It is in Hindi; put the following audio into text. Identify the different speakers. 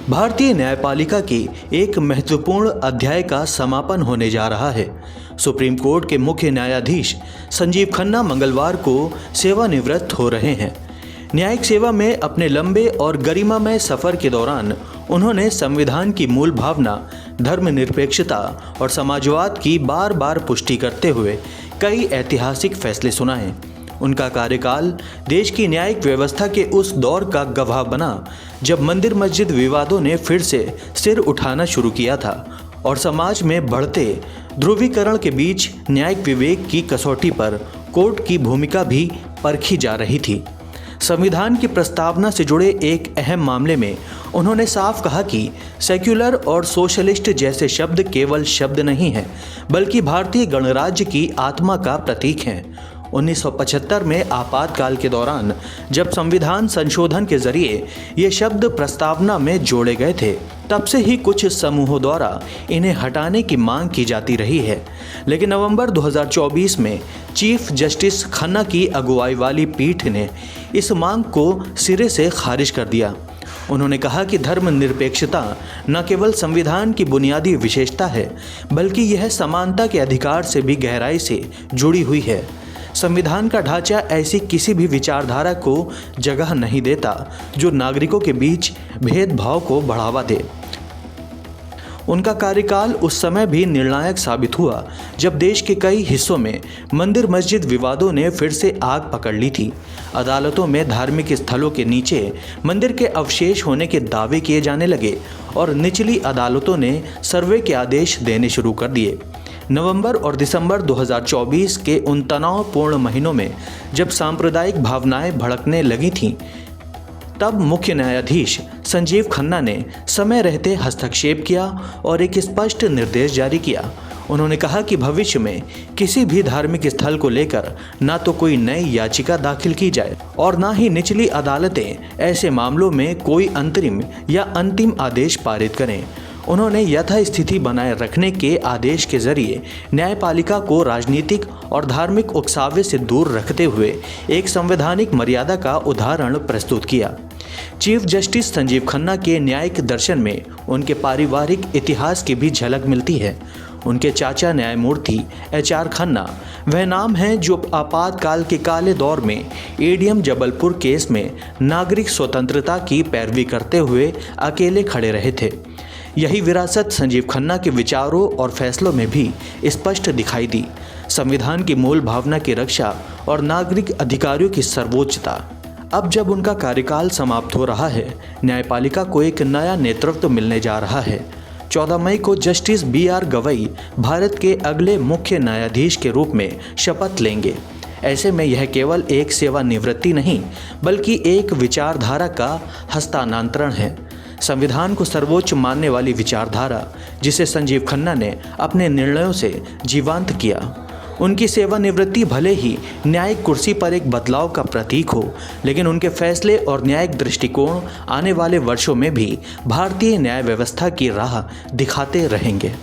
Speaker 1: भारतीय न्यायपालिका की एक महत्वपूर्ण अध्याय का समापन होने जा रहा है। सुप्रीम कोर्ट के मुख्य न्यायाधीश संजीव खन्ना मंगलवार को सेवानिवृत्त हो रहे हैं। न्यायिक सेवा में अपने लंबे और गरिमामय सफर के दौरान उन्होंने संविधान की मूल भावना, धर्मनिरपेक्षता और समाजवाद की बार बार पुष्टि करते हुए कई ऐतिहासिक फैसले सुनाए। उनका कार्यकाल देश की न्यायिक व्यवस्था के उस दौर का गवाह बना जब मंदिर मस्जिद विवादों ने फिर से सिर उठाना शुरू किया था और समाज में बढ़ते ध्रुवीकरण के बीच न्यायिक विवेक की कसौटी पर कोर्ट की भूमिका भी परखी जा रही थी। संविधान की प्रस्तावना से जुड़े एक अहम मामले में उन्होंने साफ कहा कि सेक्युलर और सोशलिस्ट जैसे शब्द केवल शब्द नहीं हैं, बल्कि भारतीय गणराज्य की आत्मा का प्रतीक हैं। 1975 में आपातकाल के दौरान जब संविधान संशोधन के जरिए ये शब्द प्रस्तावना में जोड़े गए थे, तब से ही कुछ समूहों द्वारा इन्हें हटाने की मांग की जाती रही है। लेकिन नवंबर 2024 में चीफ जस्टिस खन्ना की अगुवाई वाली पीठ ने इस मांग को सिरे से खारिज कर दिया। उन्होंने कहा कि धर्मनिरपेक्षता न केवल संविधान की बुनियादी विशेषता है, बल्कि यह समानता के अधिकार से भी गहराई से जुड़ी हुई है। संविधान का ढांचा ऐसी किसी भी विचारधारा को जगह नहीं देता जो नागरिकों के बीच भेदभाव को बढ़ावा दे। उनका कार्यकाल उस समय भी निर्णायक साबित हुआ जब देश के कई हिस्सों में मंदिर मस्जिद विवादों ने फिर से आग पकड़ ली थी। अदालतों में धार्मिक स्थलों के नीचे मंदिर के अवशेष होने के दावे किए जाने लगे और निचली अदालतों ने सर्वे के आदेश देने शुरू कर दिए। नवंबर और दिसंबर 2024 के उन तनावपूर्ण महीनों में जब सांप्रदायिक भावनाएं भड़कने लगी थीं, तब मुख्य न्यायाधीश संजीव खन्ना ने समय रहते हस्तक्षेप किया और एक स्पष्ट निर्देश जारी किया। उन्होंने कहा कि भविष्य में किसी भी धार्मिक स्थल को लेकर ना तो कोई नई याचिका दाखिल की जाए और ना ही निचली अदालतें ऐसे मामलों में कोई अंतरिम या अंतिम आदेश पारित करें। उन्होंने यथास्थिति बनाए रखने के आदेश के जरिए न्यायपालिका को राजनीतिक और धार्मिक उकसावे से दूर रखते हुए एक संवैधानिक मर्यादा का उदाहरण प्रस्तुत किया। चीफ जस्टिस संजीव खन्ना के न्यायिक दर्शन में उनके पारिवारिक इतिहास की भी झलक मिलती है। उनके चाचा न्यायमूर्ति HR खन्ना वह नाम है जो आपातकाल के काले दौर में ADM जबलपुर केस में नागरिक स्वतंत्रता की पैरवी करते हुए अकेले खड़े रहे थे। यही विरासत संजीव खन्ना के विचारों और फैसलों में भी स्पष्ट दिखाई दी। संविधान की मूल भावना की रक्षा और नागरिक अधिकारों की सर्वोच्चता। अब जब उनका कार्यकाल समाप्त हो रहा है, न्यायपालिका को एक नया नेतृत्व मिलने जा रहा है। 14 मई को जस्टिस BR गवई भारत के अगले मुख्य न्यायाधीश के रूप में शपथ लेंगे। ऐसे में यह केवल एक सेवानिवृत्ति नहीं, बल्कि एक विचारधारा का हस्तांतरण है। संविधान को सर्वोच्च मानने वाली विचारधारा जिसे संजीव खन्ना ने अपने निर्णयों से जीवंत किया। उनकी सेवानिवृत्ति भले ही न्यायिक कुर्सी पर एक बदलाव का प्रतीक हो, लेकिन उनके फैसले और न्यायिक दृष्टिकोण आने वाले वर्षों में भी भारतीय न्याय व्यवस्था की राह दिखाते रहेंगे।